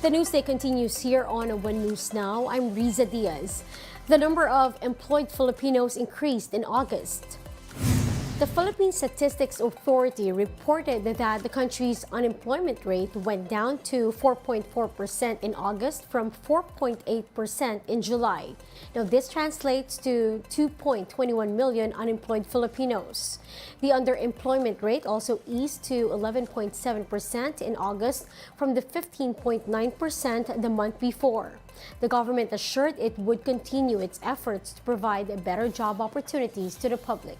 The newsday continues here on One News Now. I'm Riza Diaz. The number of employed Filipinos increased in August. The Philippine Statistics Authority reported that the country's unemployment rate went down to 4.4% in August from 4.8% in July. Now, this translates to 2.21 million unemployed Filipinos. The underemployment rate also eased to 11.7% in August from the 15.9% the month before. The government assured it would continue its efforts to provide better job opportunities to the public.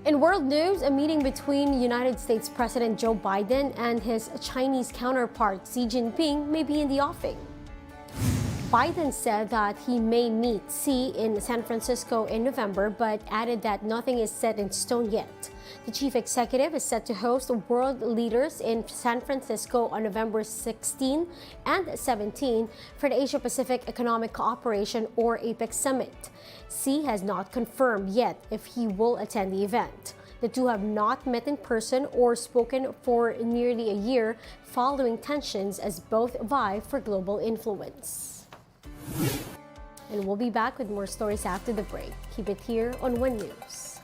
In world news, a meeting between United States President Joe Biden and his Chinese counterpart Xi Jinping may be in the offing. Biden said that he may meet Xi in San Francisco in November, but added that nothing is set in stone yet. The chief executive is set to host world leaders in San Francisco on November 16 and 17 for the Asia-Pacific Economic Cooperation or APEC Summit. Xi has not confirmed yet if he will attend the event. The two have not met in person or spoken for nearly a year following tensions as both vie for global influence. And we'll be back with more stories after the break. Keep it here on One News.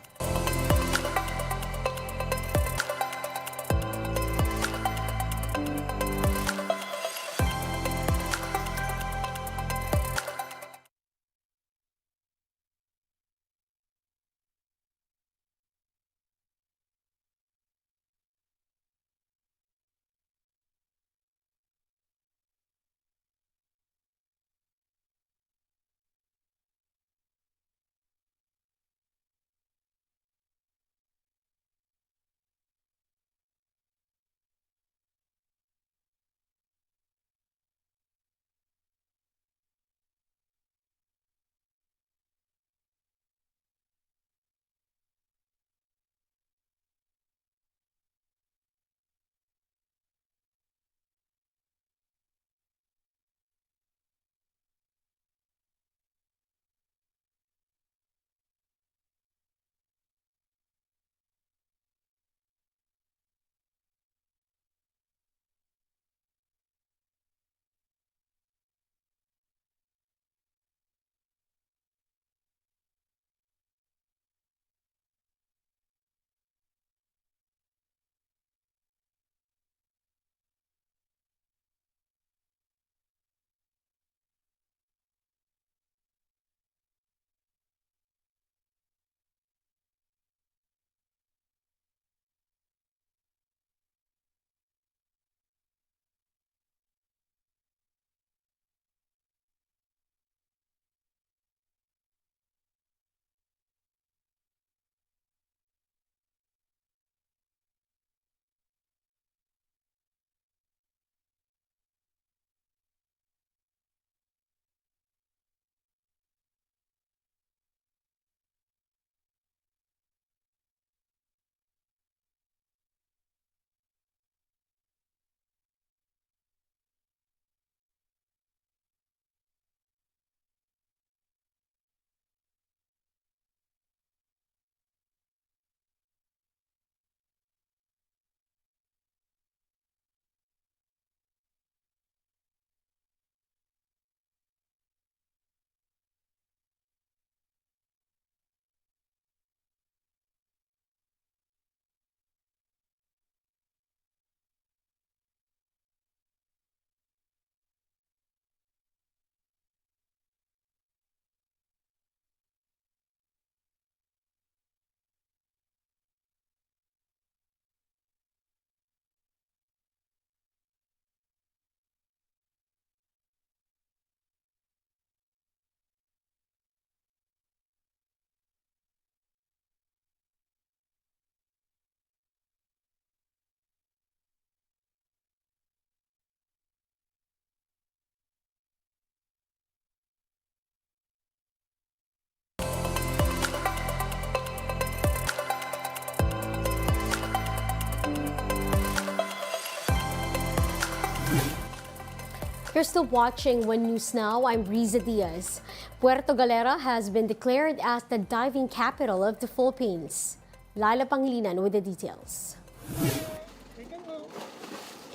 You're still watching One News Now. I'm Riza Diaz. Puerto Galera has been declared as the diving capital of the Philippines. Laila Pangilinan with the details.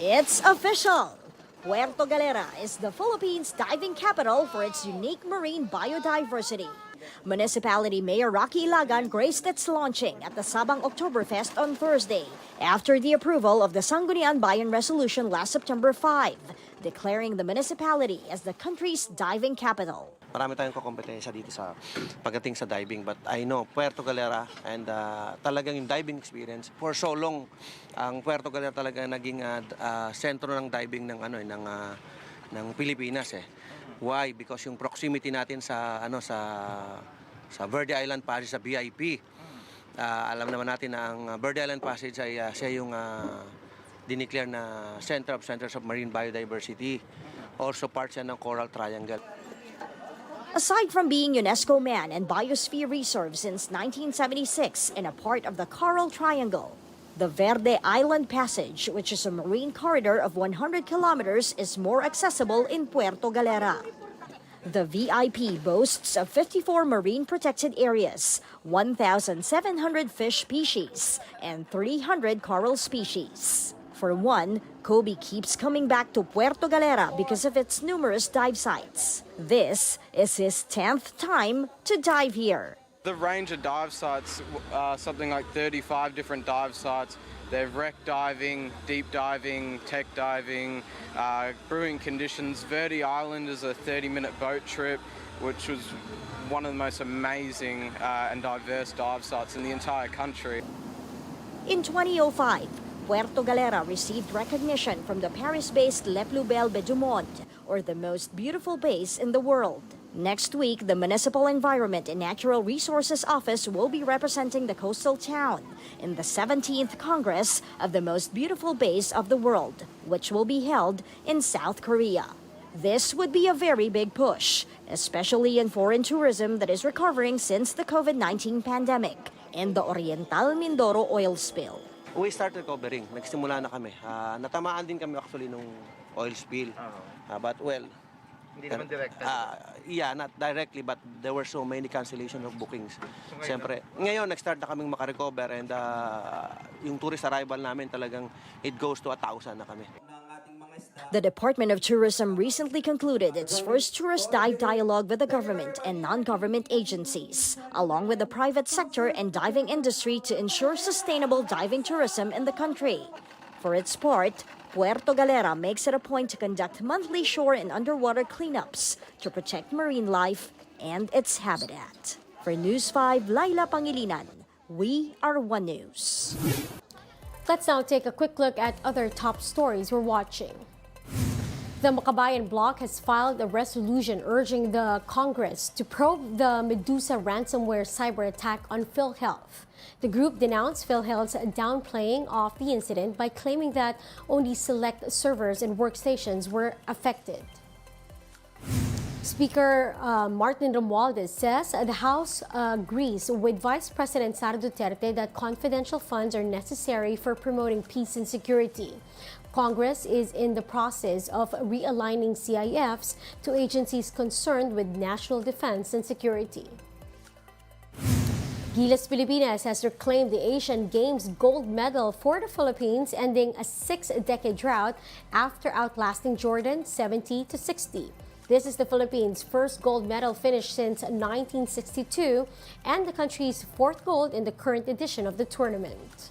It's official! Puerto Galera is the Philippines' diving capital for its unique marine biodiversity. Municipality Mayor Rocky Ilagan graced its launching at the Sabang Oktoberfest on Thursday after the approval of the Sangguniang Bayan Resolution last September 5, declaring the municipality as the country's diving capital. Marami tayong kompetensya dito sa pagdating sa diving, but I know Puerto Galera and talagang yung diving experience for so long, ang Puerto Galera talaga naging sentro ng diving ng Pilipinas eh. Why? Because yung proximity natin sa sa Verde Island Passage sa VIP. Alam naman natin na ang Verde Island Passage ay siya yung dineclare na Centers of Marine Biodiversity. Also part siya ng Coral Triangle. Aside from being UNESCO Man and Biosphere Reserve since 1976 and a part of the Coral Triangle, the Verde Island Passage, which is a marine corridor of 100 kilometers, is more accessible in Puerto Galera. The VIP boasts of 54 marine protected areas, 1,700 fish species, and 300 coral species. For one, Kobe keeps coming back to Puerto Galera because of its numerous dive sites. This is his 10th time to dive here. The range of dive sites, something like 35 different dive sites. They've wreck diving, deep diving, tech diving, brewing conditions. Verde Island is a 30-minute boat trip, which was one of the most amazing and diverse dive sites in the entire country. In 2005, Puerto Galera received recognition from the Paris-based Le Plus Belle du Monde, or the most beautiful base in the world. Next week, the Municipal Environment and Natural Resources Office will be representing the coastal town in the 17th Congress of the Most Beautiful Base of the World, which will be held in South Korea. This would be a very big push, especially in foreign tourism that is recovering since the COVID-19 pandemic and the Oriental Mindoro oil spill. We started recovering. Nagsimula na kami. Natamaan din kami actually nung oil spill. But well, hindi naman directly. Yeah, not directly, but there were so many cancellation of bookings. Siyempre, ngayon nag-start na kaming makarecover and yung tourist arrival namin talagang it goes to 1,000 na kami. The Department of Tourism recently concluded its first tourist dive dialogue with the government and non-government agencies, along with the private sector and diving industry to ensure sustainable diving tourism in the country. For its part, Puerto Galera makes it a point to conduct monthly shore and underwater cleanups to protect marine life and its habitat. For News 5, Laila Pangilinan, we are One News. Let's now take a quick look at other top stories we're watching. The Makabayan bloc has filed a resolution urging the Congress to probe the Medusa ransomware cyber attack on PhilHealth. The group denounced PhilHealth's downplaying of the incident by claiming that only select servers and workstations were affected. Speaker Martin Romualdez says the House agrees with Vice President Sara Duterte that confidential funds are necessary for promoting peace and security. Congress is in the process of realigning CIFs to agencies concerned with national defense and security. Gilas Pilipinas has reclaimed the Asian Games gold medal for the Philippines, ending a 6-decade drought after outlasting Jordan 70-60. This is the Philippines' first gold medal finish since 1962 and the country's 4th gold in the current edition of the tournament.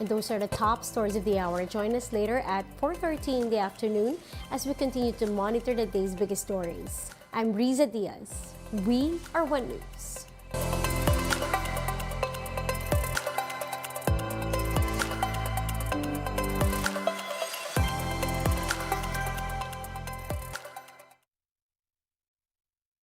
And those are the top stories of the hour. Join us later at 4:30 in the afternoon as we continue to monitor the day's biggest stories. I'm Riza Diaz. We are One News.